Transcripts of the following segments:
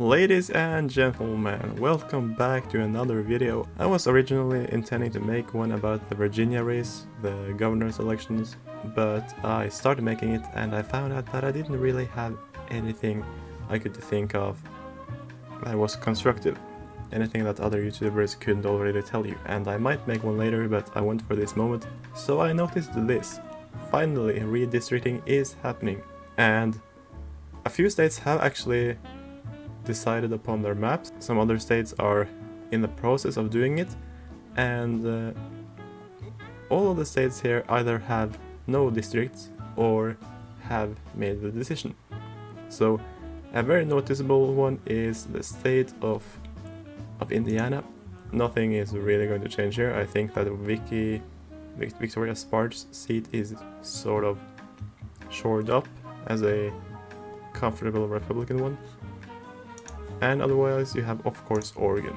Ladies and gentlemen, welcome back to another video. I was originally intending to make one about the Virginia race, the governor's elections, but I started making it and I found out that I didn't really have anything I could think of that was constructive. Anything that other YouTubers couldn't already tell you, and I might make one later, but I went for this moment. So I noticed this. Finally, redistricting is happening, and a few states have actually decided upon their maps. Some other states are in the process of doing it, and all of the states here either have no districts or have made the decision. So a very noticeable one is the state of Indiana. Nothing is really going to change here. I think that Victoria Sparks' seat is sort of shored up as a comfortable Republican one. And otherwise you have, of course, Oregon.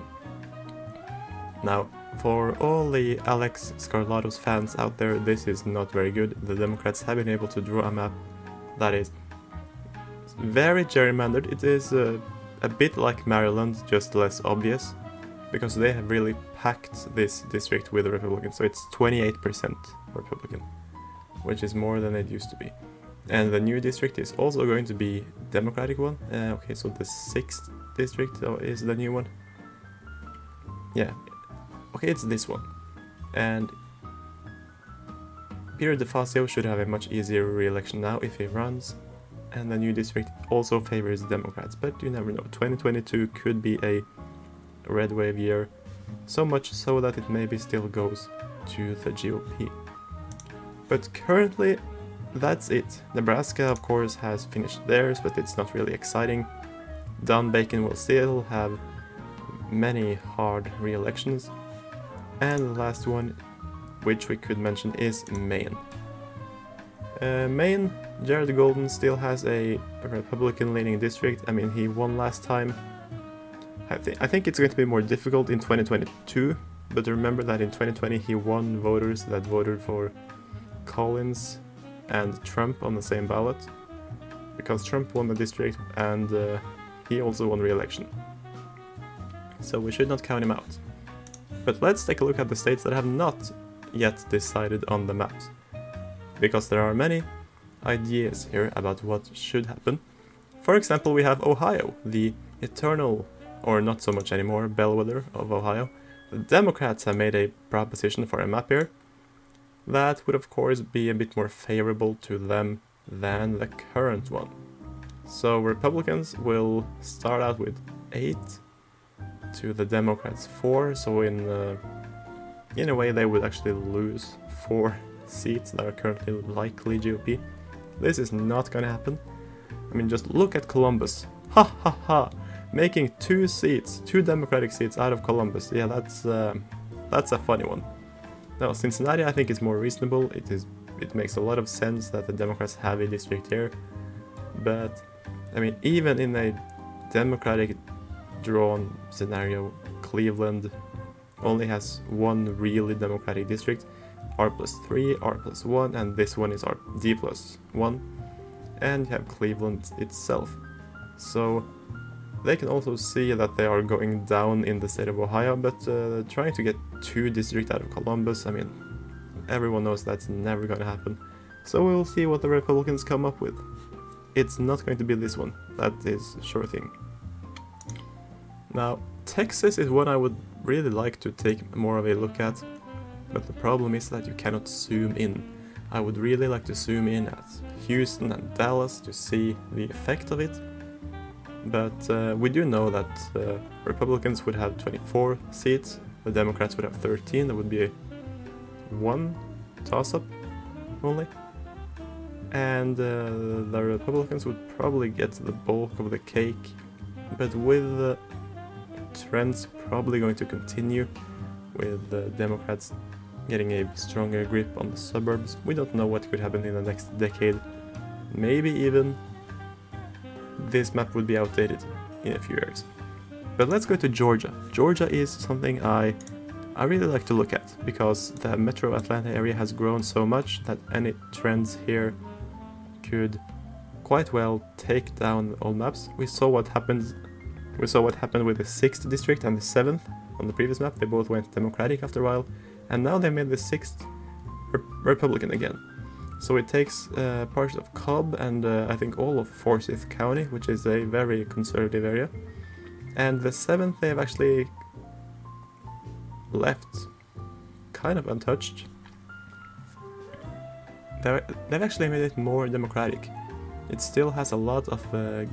Now, for all the Alex Scarlatos fans out there, this is not very good. The Democrats have been able to draw a map that is very gerrymandered. It is a bit like Maryland, just less obvious, because they have really packed this district with Republicans. So it's 28% Republican, which is more than it used to be. And the new district is also going to be Democratic one. Okay, so the 6th district is the new one. Yeah, okay, it's this one. And Peter DeFazio should have a much easier re-election now if he runs. And the new district also favors Democrats, but you never know. 2022 could be a red wave year, so much so that it maybe still goes to the GOP. But currently, that's it. Nebraska, of course, has finished theirs, but it's not really exciting. Don Bacon will still have many hard re-elections. And the last one, which we could mention, is Maine. Maine, Jared Golden still has a Republican-leaning district. I mean, he won last time. I think it's going to be more difficult in 2022, but remember that in 2020 he won voters that voted for Collins and Trump on the same ballot, because Trump won the district and he also won re-election. So we should not count him out. But let's take a look at the states that have not yet decided on the maps, because there are many ideas here about what should happen. For example, we have Ohio, the eternal, or not so much anymore, bellwether of Ohio. The Democrats have made a proposition for a map here that would of course be a bit more favorable to them than the current one. So Republicans will start out with 8 to the Democrats 4, so in a way they would actually lose 4 seats that are currently likely GOP. This is not gonna happen. I mean, just look at Columbus. Ha ha ha! Making 2 seats, 2 Democratic seats out of Columbus. Yeah, that's a funny one. Now, Cincinnati I think is more reasonable. It makes a lot of sense that the Democrats have a district here. But, I mean, even in a Democratic drawn scenario, Cleveland only has 1 really Democratic district. R+3, R+1, and this one is D+1. And you have Cleveland itself. So they can also see that they are going down in the state of Ohio, but trying to get 2 districts out of Columbus, I mean, everyone knows that's never gonna happen. So we'll see what the Republicans come up with. It's not going to be this one, that is a sure thing. Now, Texas is one I would really like to take more of a look at, but the problem is that you cannot zoom in. I would really like to zoom in at Houston and Dallas to see the effect of it. But we do know that Republicans would have 24 seats, the Democrats would have 13, there would be a 1 toss-up only. And the Republicans would probably get the bulk of the cake, but with the trends probably going to continue, with the Democrats getting a stronger grip on the suburbs. We don't know what could happen in the next decade. Maybe even this map would be outdated in a few years. But let's go to Georgia. Georgia is something I really like to look at, because the metro Atlanta area has grown so much that any trends here could quite well take down all maps. We saw what happened We saw what happened with the 6th district and the 7th on the previous map. They both went Democratic after a while, and now they made the 6th Republican again. So it takes parts of Cobb and I think all of Forsyth County, which is a very conservative area. And the 7th they have actually left kind of untouched. They've actually made it more democratic. It still has a lot of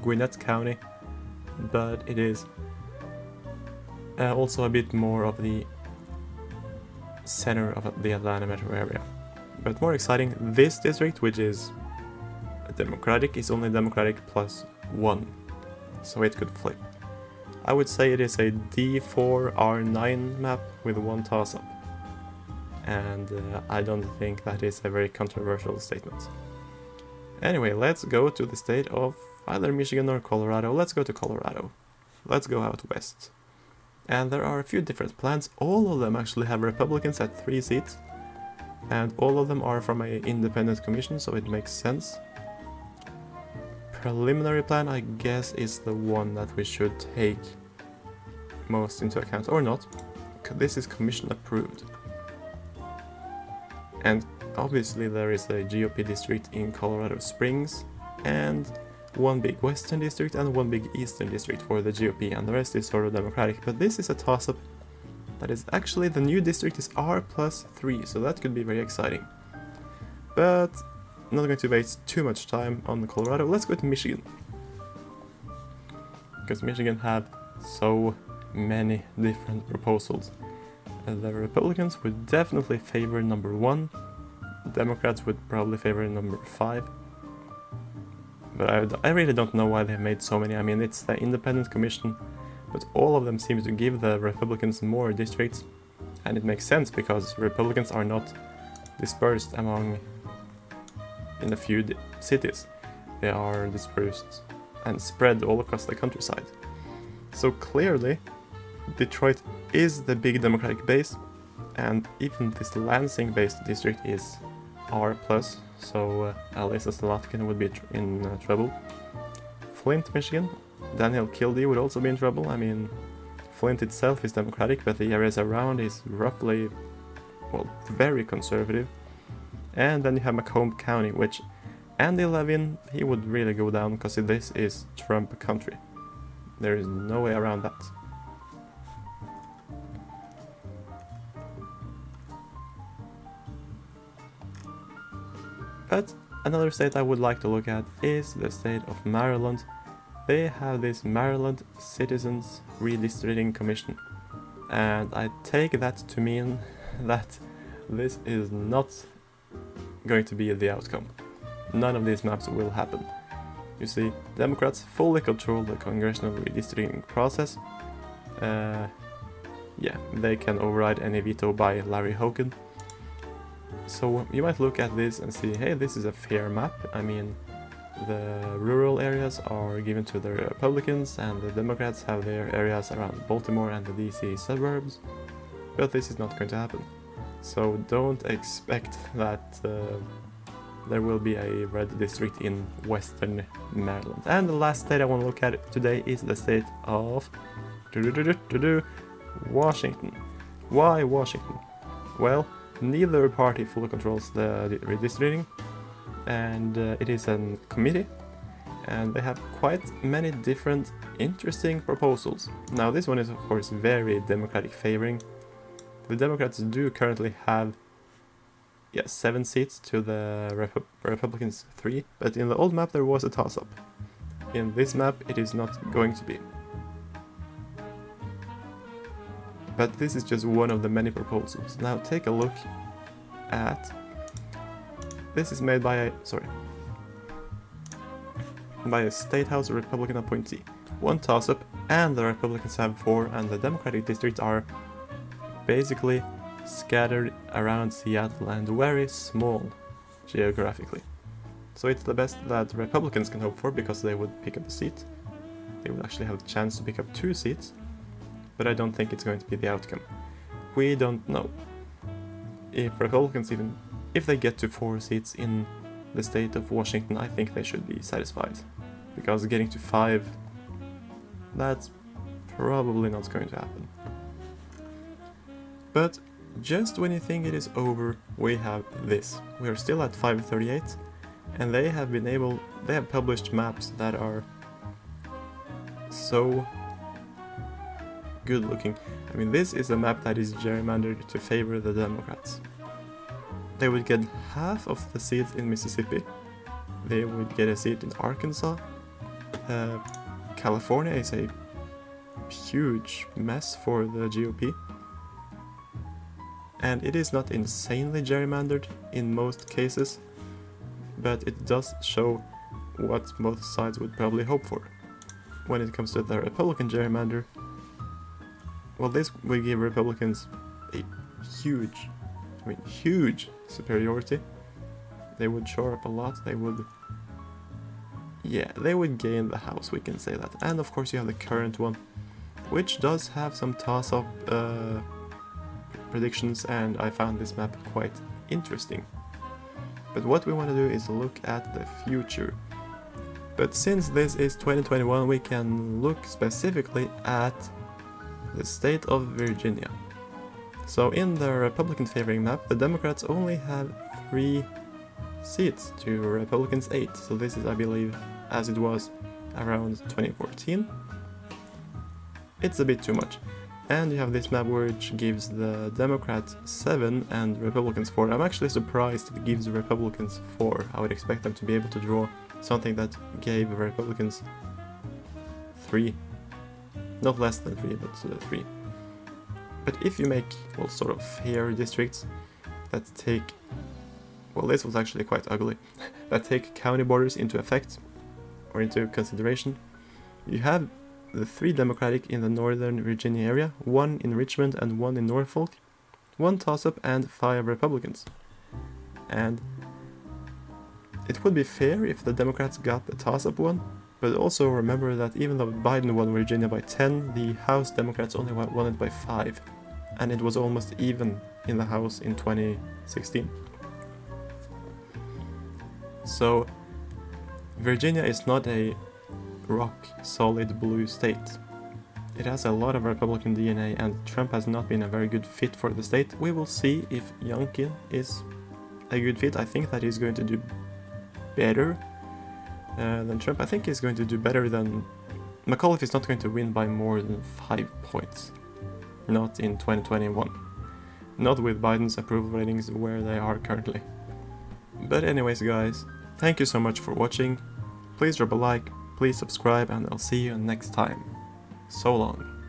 Gwinnett County, but it is also a bit more of the center of the Atlanta metro area. But more exciting, this district, which is Democratic, is only Democratic +1, so it could flip. I would say it is a D4 R9 map with 1 toss-up, and I don't think that is a very controversial statement. Anyway, let's go to the state of either Michigan or Colorado. Let's go to Colorado. Let's go out west. And there are a few different plans. All of them actually have Republicans at 3 seats. And all of them are from an independent commission, so it makes sense. Preliminary plan, I guess, is the one that we should take most into account, or not. This is commission approved. And obviously there is a GOP district in Colorado Springs, and one big western district and one big eastern district for the GOP, and the rest is sort of Democratic. But this is a toss-up. That is actually, the new district is R+3, so that could be very exciting. But I'm not going to waste too much time on Colorado. Let's go to Michigan. Because Michigan had so many different proposals. The Republicans would definitely favor number 1. Democrats would probably favor number 5. But I really don't know why they made so many. I mean, it's the independent commission. But all of them seem to give the Republicans more districts, and it makes sense because Republicans are not dispersed in a few cities. They are dispersed and spread all across the countryside. So clearly, Detroit is the big Democratic base, and even this Lansing-based district is R+, so Alyssa Slotkin would be in trouble. Flint, Michigan. Daniel Kildee would also be in trouble. I mean, Flint itself is Democratic, but the areas around is roughly, well, very conservative. And then you have Macomb County, which Andy Levin, he would really go down because this is Trump country. There is no way around that. But another state I would like to look at is the state of Maryland. They have this Maryland Citizens Redistricting Commission, and I take that to mean that this is not going to be the outcome. None of these maps will happen. You see, Democrats fully control the congressional redistricting process. Yeah, they can override any veto by Larry Hogan. So you might look at this and see, hey, this is a fair map. I mean, the rural areas are given to the Republicans, and the Democrats have their areas around Baltimore and the DC suburbs. But this is not going to happen. So don't expect that there will be a red district in western Maryland. And the last state I want to look at today is the state of Washington. Why Washington? Well, neither party fully controls the redistricting, and it is a committee, and they have quite many different interesting proposals. Now this one is of course very Democratic favoring. The Democrats do currently have 7 seats to the Republicans 3, but in the old map there was a toss-up. In this map it is not going to be. But this is just one of the many proposals. Now take a look at... This is made by a State House Republican appointee. 1 toss-up, and the Republicans have 4, and the Democratic districts are basically scattered around Seattle and very small geographically. So it's the best that Republicans can hope for, because they would pick up a seat. They would actually have a chance to pick up 2 seats, but I don't think it's going to be the outcome. We don't know. If Republicans if they get to 4 seats in the state of Washington, I think they should be satisfied. Because getting to 5, that's probably not going to happen. But just when you think it is over, we have this. We are still at 538, and they have published maps that are so good looking. I mean, this is a map that is gerrymandered to favor the Democrats. They would get half of the seats in Mississippi. They would get a seat in Arkansas. California is a huge mess for the GOP. And it is not insanely gerrymandered in most cases, but it does show what both sides would probably hope for. When it comes to the Republican gerrymander, well, this would give Republicans a huge superiority. They would shore up a lot, they would gain the House, we can say that. And of course you have the current one, which does have some toss-up predictions, and I found this map quite interesting. But what we want to do is look at the future. But since this is 2021, we can look specifically at the state of Virginia. So in the Republican favoring map, the Democrats only have 3 seats to Republicans 8. So this is, I believe, as it was around 2014. It's a bit too much. And you have this map which gives the Democrats 7 and Republicans 4. I'm actually surprised it gives the Republicans 4. I would expect them to be able to draw something that gave the Republicans 3. Not less than 3, but 3. But if you make, well, sort of fair districts that take, well, this was actually quite ugly, that take county borders into effect, or into consideration, you have the 3 Democratic in the Northern Virginia area, 1 in Richmond and 1 in Norfolk, 1 toss-up and 5 Republicans. And it would be fair if the Democrats got the toss-up one, but also remember that even though Biden won Virginia by 10, the House Democrats only won it by 5, and it was almost even in the House in 2016. So Virginia is not a rock-solid blue state. It has a lot of Republican DNA, and Trump has not been a very good fit for the state. We will see if Youngkin is a good fit. I think that he's going to do better than Trump. I think he's going to do better than... McAuliffe is not going to win by more than 5 points. Not in 2021. Not with Biden's approval ratings where they are currently. But anyways guys, thank you so much for watching. Please drop a like, please subscribe, and I'll see you next time. So long.